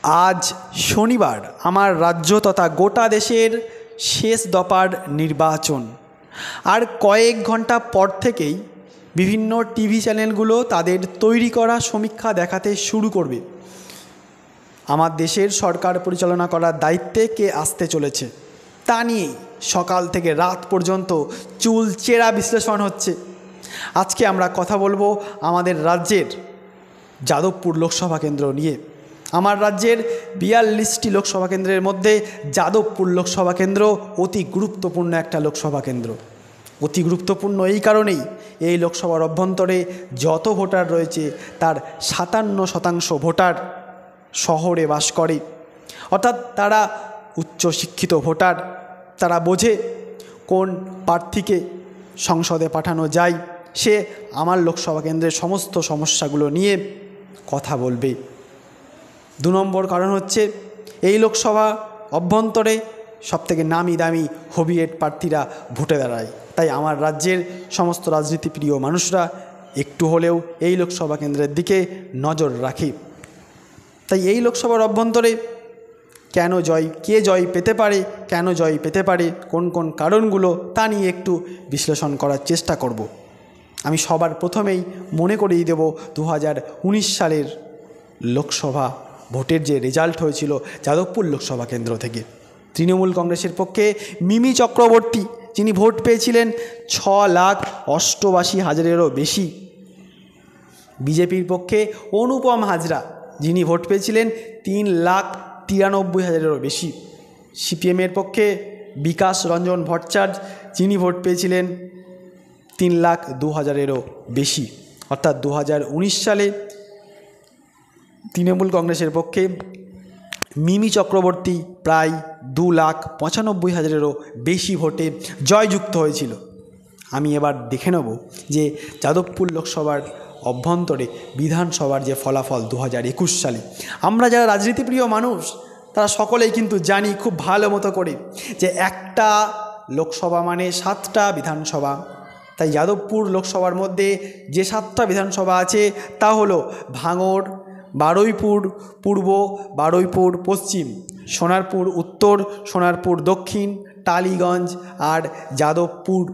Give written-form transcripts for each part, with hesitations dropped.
আজ শনিবার আমার রাজ্য তথা গোটা দেশের শেষ দফার নির্বাচন। আর কয়েক ঘন্টা পর থেকেই বিভিন্ন টিভি চ্যানেলগুলো তাদের তৈরি করা সমীক্ষা দেখাতে শুরু করবে আমার দেশের সরকার পরিচালনা করার দায়িত্বে কে আসতে চলেছে তা নিয়েই সকাল থেকে রাত পর্যন্ত চুলচেরা বিশ্লেষণ হচ্ছে। আজকে আমরা কথা বলবো আমাদের রাজ্যের যাদবপুর লোকসভা কেন্দ্র নিয়ে। আমার রাজ্যের 42টি লোকসভা কেন্দ্রের মধ্যে যাদবপুর লোকসভা কেন্দ্র অতি গুরুত্বপূর্ণ একটা লোকসভা কেন্দ্র। অতি গুরুত্বপূর্ণ এই কারণেই, এই লোকসভার অভ্যন্তরে যত ভোটার রয়েছে তার 57% ভোটার শহরে বাস করে, অর্থাৎ তারা উচ্চশিক্ষিত ভোটার। তারা বোঝে কোন প্রার্থীকে সংসদে পাঠানো যায়, সে আমার লোকসভা কেন্দ্রের সমস্ত সমস্যাগুলো নিয়ে কথা বলবে। 2 নম্বর কারণ হচ্ছে এই লোকসভা অভ্যন্তরে সবথেকে নামি দামি হবিয়েট প্রার্থীরা ভোটে দাঁড়ায়। তাই আমার রাজ্যের সমস্ত রাজনীতিপ্রিয় মানুষরা একটু হলেও এই লোকসভা কেন্দ্রের দিকে নজর রাখে। তাই এই লোকসভার অভ্যন্তরে কে জয় পেতে পারে, কেন জয় পেতে পারে, কোন কোন কারণগুলো তা নিয়ে একটু বিশ্লেষণ করার চেষ্টা করব। আমি সবার প্রথমেই মনে করিয়ে দেব 2019 সালের লোকসভা ভোটের যে রেজাল্ট হয়েছিল যাদবপুর লোকসভা কেন্দ্র থেকে। তৃণমূল কংগ্রেসের পক্ষে মিমি চক্রবর্তী, যিনি ভোট পেয়েছিলেন 6,88,000-এরও বেশি। বিজেপির পক্ষে অনুপম হাজরা, যিনি ভোট পেয়েছিলেন 3,93,000-এরও বেশি। সিপিএমের পক্ষে বিকাশ রঞ্জন ভট্টাচার্য, যিনি ভোট পেয়েছিলেন 3,02,000-এরও বেশি। অর্থাৎ 2019 সালে তৃণমূল কংগ্রেসের পক্ষে মিমি চক্রবর্তী প্রায় 2,95,000-এরও বেশি ভোটে জয়যুক্ত হয়েছিল। আমি এবার দেখে নেব যে যাদবপুর লোকসভার অভ্যন্তরে বিধানসভার যে ফলাফল 2021 সালে। আমরা যারা রাজনীতিপ্রিয় মানুষ তারা সকলেই কিন্তু জানি খুব ভালো মতো করে যে একটা লোকসভা মানে 7টা বিধানসভা। তাই যাদবপুর লোকসভার মধ্যে যে 7টা বিধানসভা আছে তা হলো ভাঙড়, বারুইপুর পূর্ব, বারুইপুর পশ্চিম, সোনারপুর উত্তর, সোনারপুর দক্ষিণ, টালিগঞ্জ আর যাদবপুর।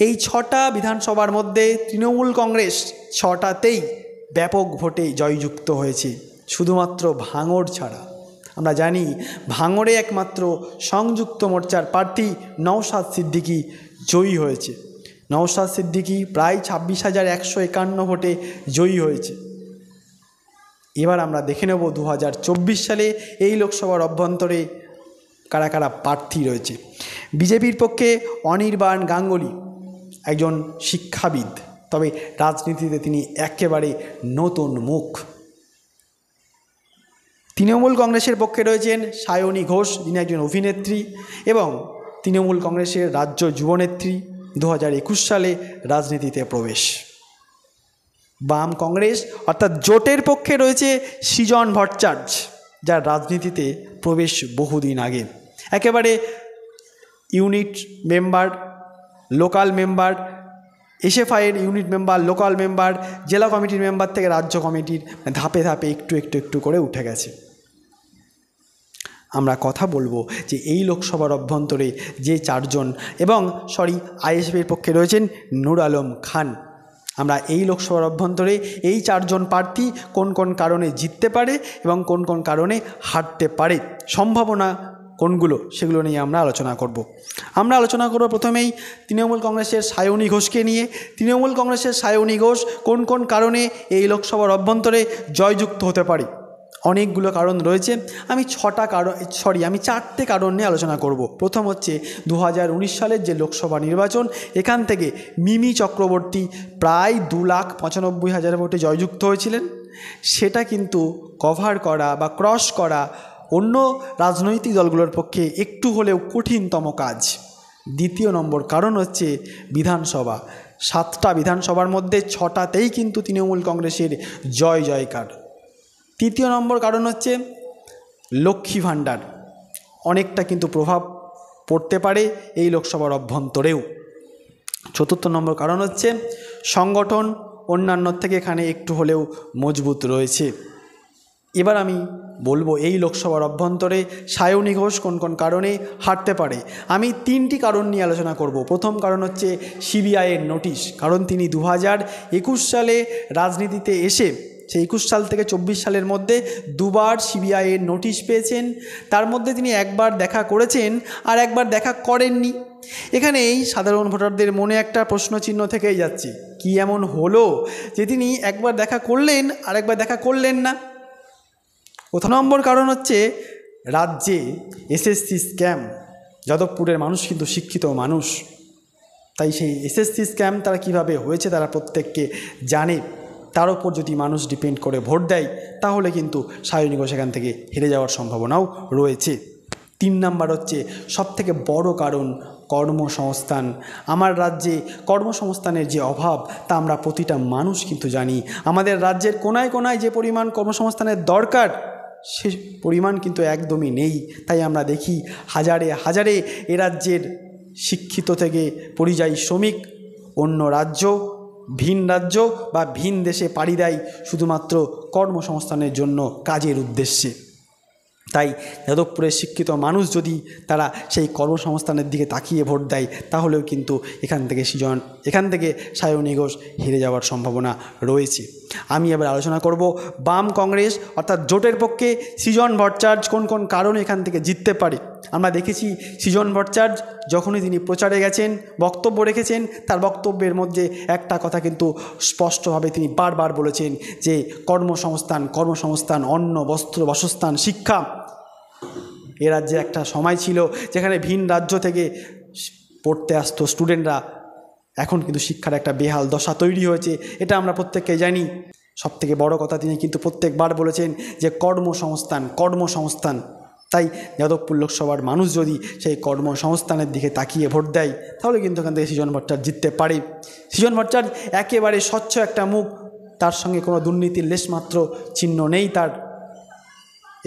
এই 6টা বিধানসভার মধ্যে তৃণমূল কংগ্রেস 6টাতেই ব্যাপক ভোটে জয়যুক্ত হয়েছে, শুধুমাত্র ভাঙড় ছাড়া। আমরা জানি ভাঙড়ে একমাত্র সংযুক্ত মোর্চার প্রার্থী নওশাদ সিদ্দিকী জয়ী হয়েছে। নওশাদ সিদ্দিকী প্রায় 26,151 ভোটে জয়ী হয়েছে। এবার আমরা দেখে নেব 2024 সালে এই লোকসভার অভ্যন্তরে কারা কারা প্রার্থী রয়েছে। বিজেপির পক্ষে অনির্বাণ গাঙ্গুলি, একজন শিক্ষাবিদ, তবে রাজনীতিতে তিনি একেবারে নতুন মুখ। তৃণমূল কংগ্রেসের পক্ষে রয়েছেন সায়নী ঘোষ, যিনি একজন অভিনেত্রী এবং তৃণমূল কংগ্রেসের রাজ্য যুবনেত্রী। 2021 সালে রাজনীতিতে প্রবেশ। বাম কংগ্রেস অর্থাৎ জোটের পক্ষে রয়েছে সৃজন ভট্টাচার্য, যার রাজনীতিতে প্রবেশ বহুদিন আগে। একেবারে ইউনিট মেম্বার, লোকাল মেম্বার, এসএফআইয়ের ইউনিট মেম্বার, লোকাল মেম্বার, জেলা কমিটির মেম্বার থেকে রাজ্য কমিটির ধাপে ধাপে একটু করে উঠে গেছে। আমরা কথা বলবো যে এই লোকসভার অভ্যন্তরে যে 4জন এবং আইএসএফের পক্ষে রয়েছেন নূর আলম খান। আমরা এই লোকসভার অভ্যন্তরে এই 4জন প্রার্থী কোন কোন কারণে জিততে পারে এবং কোন কোন কারণে হারতে পারে, সম্ভাবনা কোনগুলো, সেগুলো নিয়ে আমরা আলোচনা করব। আমরা আলোচনা করব প্রথমেই তৃণমূল কংগ্রেসের সায়নী ঘোষকে নিয়ে। তৃণমূল কংগ্রেসের সায়নী ঘোষ কোন কোন কারণে এই লোকসভার অভ্যন্তরে জয়যুক্ত হতে পারে। অনেকগুলো কারণ রয়েছে, আমি 4টে কারণ নিয়ে আলোচনা করব। প্রথম হচ্ছে 2019 সালের যে লোকসভা নির্বাচন, এখান থেকে মিমি চক্রবর্তী প্রায় 2,95,000 ভোটে জয়যুক্ত হয়েছিলেন। সেটা কিন্তু কভার করা বা ক্রস করা অন্য রাজনৈতিক দলগুলোর পক্ষে একটু হলেও কঠিনতম কাজ। দ্বিতীয় নম্বর কারণ হচ্ছে বিধানসভা। 7টা বিধানসভার মধ্যে 6টাতেই কিন্তু তৃণমূল কংগ্রেসের জয়কার। তৃতীয় নম্বর কারণ হচ্ছে লক্ষ্মী ভাণ্ডার, অনেকটা কিন্তু প্রভাব পড়তে পারে এই লোকসভার অভ্যন্তরেও। চতুর্থ নম্বর কারণ হচ্ছে সংগঠন অন্যান্য থেকে এখানে একটু হলেও মজবুত রয়েছে। এবার আমি বলবো এই লোকসভার অভ্যন্তরে সায়নী ঘোষ কোন কোন কারণে হারতে পারে। আমি 3টি কারণ নিয়ে আলোচনা করব। প্রথম কারণ হচ্ছে সিবিআইয়ের নোটিশ, কারণ তিনি 2021 সালে রাজনীতিতে এসে সেই 21 সাল থেকে 24 সালের মধ্যে দুবার সিবিআইয়ের নোটিশ পেয়েছেন। তার মধ্যে তিনি একবার দেখা করেছেন আর একবার দেখা করেননি। এখানে এই সাধারণ ভোটারদের মনে একটা প্রশ্নচিহ্ন থেকেই যাচ্ছে, কি এমন হলো যে তিনি একবার দেখা করলেন আর একবার দেখা করলেন না। প্রথম নম্বর কারণ হচ্ছে রাজ্যে এসএসসি স্ক্যাম। যাদবপুরের মানুষ কিন্তু শিক্ষিত মানুষ, তাই সেই এসএসসি স্ক্যাম তারা কিভাবে হয়েছে তারা প্রত্যেককে জানে। তার ওপর যদি মানুষ ডিপেন্ড করে ভোট দেয় তাহলে কিন্তু সায়নী ঘোষ এখান থেকে হেরে যাওয়ার সম্ভাবনাও রয়েছে। 3 নাম্বার হচ্ছে সবথেকে বড় কারণ কর্মসংস্থান। আমার রাজ্যে কর্মসংস্থানের যে অভাব তা আমরা প্রতিটা মানুষ কিন্তু জানি। আমাদের রাজ্যের কোনায় কোনায় যে পরিমাণ কর্মসংস্থানের দরকার সে পরিমাণ কিন্তু একদমই নেই। তাই আমরা দেখি হাজারে হাজারে এ রাজ্যের শিক্ষিত থেকে পরিযায়ী শ্রমিক অন্য রাজ্য, ভিন রাজ্য বা ভিন দেশে পাড়ি দেয় শুধুমাত্র কর্মসংস্থানের জন্য, কাজের উদ্দেশ্যে। তাই যাদবপুরের শিক্ষিত মানুষ যদি তারা সেই কর্মসংস্থানের দিকে তাকিয়ে ভোট দেয় তাহলেও কিন্তু এখান থেকে সায়নী ঘোষ হেরে যাওয়ার সম্ভাবনা রয়েছে। আমি এবার আলোচনা করব বাম কংগ্রেস অর্থাৎ জোটের পক্ষে সৃজন ভট্টাচার্য কোন কোন কারণে এখান থেকে জিততে পারে। আমরা দেখেছি সৃজন ভট্টাচার্য যখনই তিনি প্রচারে গেছেন, বক্তব্য রেখেছেন, তার বক্তব্যের মধ্যে একটা কথা কিন্তু স্পষ্টভাবে তিনি বারবার বলেছেন যে কর্মসংস্থান, অন্ন, বস্ত্র, বাসস্থান, শিক্ষা। এ রাজ্যে একটা সময় ছিল যেখানে ভিন রাজ্য থেকে পড়তে আসতো স্টুডেন্টরা, এখন কিন্তু শিক্ষার একটা বেহাল দশা তৈরি হয়েছে, এটা আমরা প্রত্যেককে জানি। সবথেকে বড় কথা তিনি কিন্তু প্রত্যেকবার বলেছেন যে কর্মসংস্থান। তাই যাদবপুর লোকসভার মানুষ যদি সেই কর্মসংস্থানের দিকে তাকিয়ে ভোট দেয় তাহলে কিন্তু এখান থেকে সৃজন ভট্টাচার্য জিততে পারে। সৃজন ভট্টাচার্য একেবারে স্বচ্ছ একটা মুখ, তার সঙ্গে কোনো দুর্নীতির লেশমাত্র চিহ্ন নেই তার,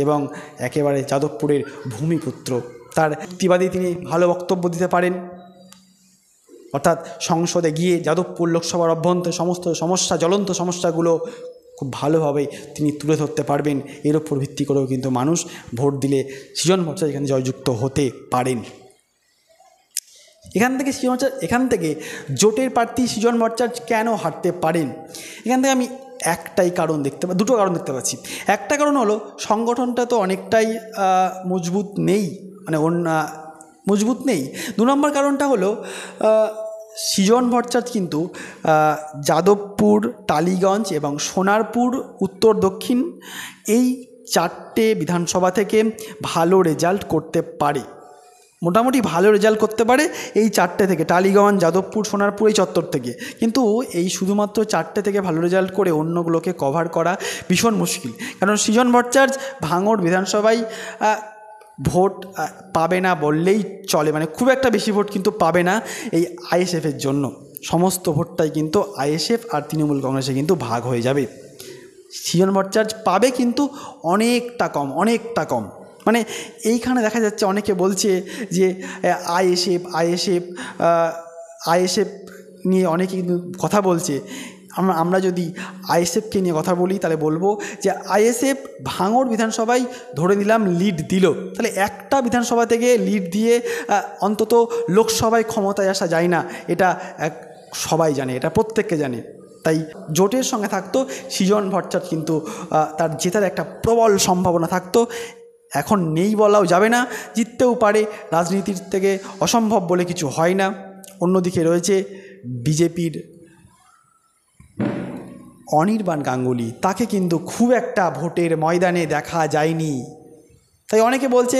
এবং একেবারে যাদবপুরের ভূমিপুত্র। তার যুক্তিবাদী তিনি ভালো বক্তব্য দিতে পারেন, অর্থাৎ সংসদে গিয়ে যাদবপুর লোকসভার অভ্যন্তরে সমস্ত জ্বলন্ত সমস্যাগুলো খুব ভালোভাবে তিনি তুলে ধরতে পারবেন। এর ওপর ভিত্তি করেও কিন্তু মানুষ ভোট দিলে সৃজন ভট্টাচার্য এখানে জয়যুক্ত হতে পারেন। এখান থেকে জোটের প্রার্থী সৃজন ভট্টাচার্য কেন হারতে পারেন, এখান থেকে আমি দুটো কারণ দেখতে পাচ্ছি। একটা কারণ হলো সংগঠনটা তো অনেকটাই মজবুত নেই। 2 নম্বর কারণটা হলো সৃজন ভট্টাচার্য কিন্তু যাদবপুর, টালিগঞ্জ এবং সোনারপুর উত্তর দক্ষিণ এই 4টে বিধানসভা থেকে ভালো রেজাল্ট করতে পারে, মোটামুটি ভালো রেজাল্ট করতে পারে এই 4টে থেকে, টালিগঞ্জ, যাদবপুর, সোনারপুর এই চত্বর থেকে। কিন্তু এই শুধুমাত্র 4টে থেকে ভালো রেজাল্ট করে অন্যগুলোকে কভার করা ভীষণ মুশকিল, কারণ সৃজন ভট্টাচার্য ভাঙড় বিধানসভায় ভোট পাবে না বললেই চলে, খুব একটা বেশি ভোট কিন্তু পাবে না এই আইএসএফের জন্য। সমস্ত ভোটটাই কিন্তু আইএসএফ আর তৃণমূল কংগ্রেসে কিন্তু ভাগ হয়ে যাবে। সৃজন ভট্টাচার্য পাবে কিন্তু অনেকটা কম। এইখানে দেখা যাচ্ছে অনেকে বলছে যে আইএসএফ নিয়ে অনেকে কিন্তু কথা বলছে। আমরা যদি আইএসএফকে নিয়ে কথা বলি তাহলে বলবো যে আইএসএফ ভাঙড় বিধানসভায় ধরে নিলাম লিড দিল, তাহলে একটা বিধানসভা থেকে লিড দিয়ে অন্তত লোকসভায় ক্ষমতায় আসা যায় না, এটা সবাই জানে, এটা প্রত্যেককে জানে। তাই জোটের সঙ্গে থাকতো সৃজন ভট্টাচার্য কিন্তু তার জেতার একটা প্রবল সম্ভাবনা থাকতো। এখন নেই বলাও যাবে না, জিততেও পারে। রাজনীতির থেকে অসম্ভব বলে কিছু হয় না। অন্যদিকে রয়েছে বিজেপির অনির্বাণ গাঙ্গুলি, তাকে কিন্তু খুব একটা ভোটের ময়দানে দেখা যায়নি। তাই অনেকে বলছে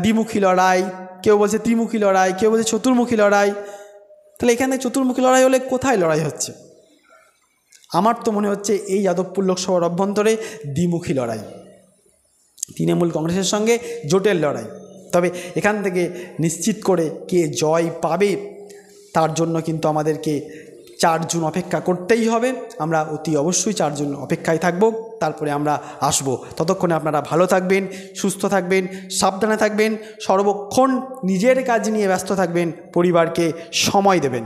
দ্বিমুখী লড়াই, কেউ বলছে ত্রিমুখী লড়াই, কেউ বলছে চতুর্মুখী লড়াই। তাহলে এখানে চতুর্মুখী লড়াই হলে কোথায় লড়াই হচ্ছে? আমার তো মনে হচ্ছে এই যাদবপুর লোকসভার অভ্যন্তরে দ্বিমুখী লড়াই, তৃণমূল কংগ্রেসের সঙ্গে জোটের লড়াই। তবে এখান থেকে নিশ্চিত করে কে জয় পাবে তার জন্য কিন্তু আমাদেরকে 4 জুন অপেক্ষা করতেই হবে। আমরা অতি অবশ্যই 4 জুন অপেক্ষায় থাকব, তারপরে আমরা আসব। ততক্ষণে আপনারা ভালো থাকবেন, সুস্থ থাকবেন, সাবধানে থাকবেন, সর্বক্ষণ নিজের কাজ নিয়ে ব্যস্ত থাকবেন, পরিবারকে সময় দেবেন।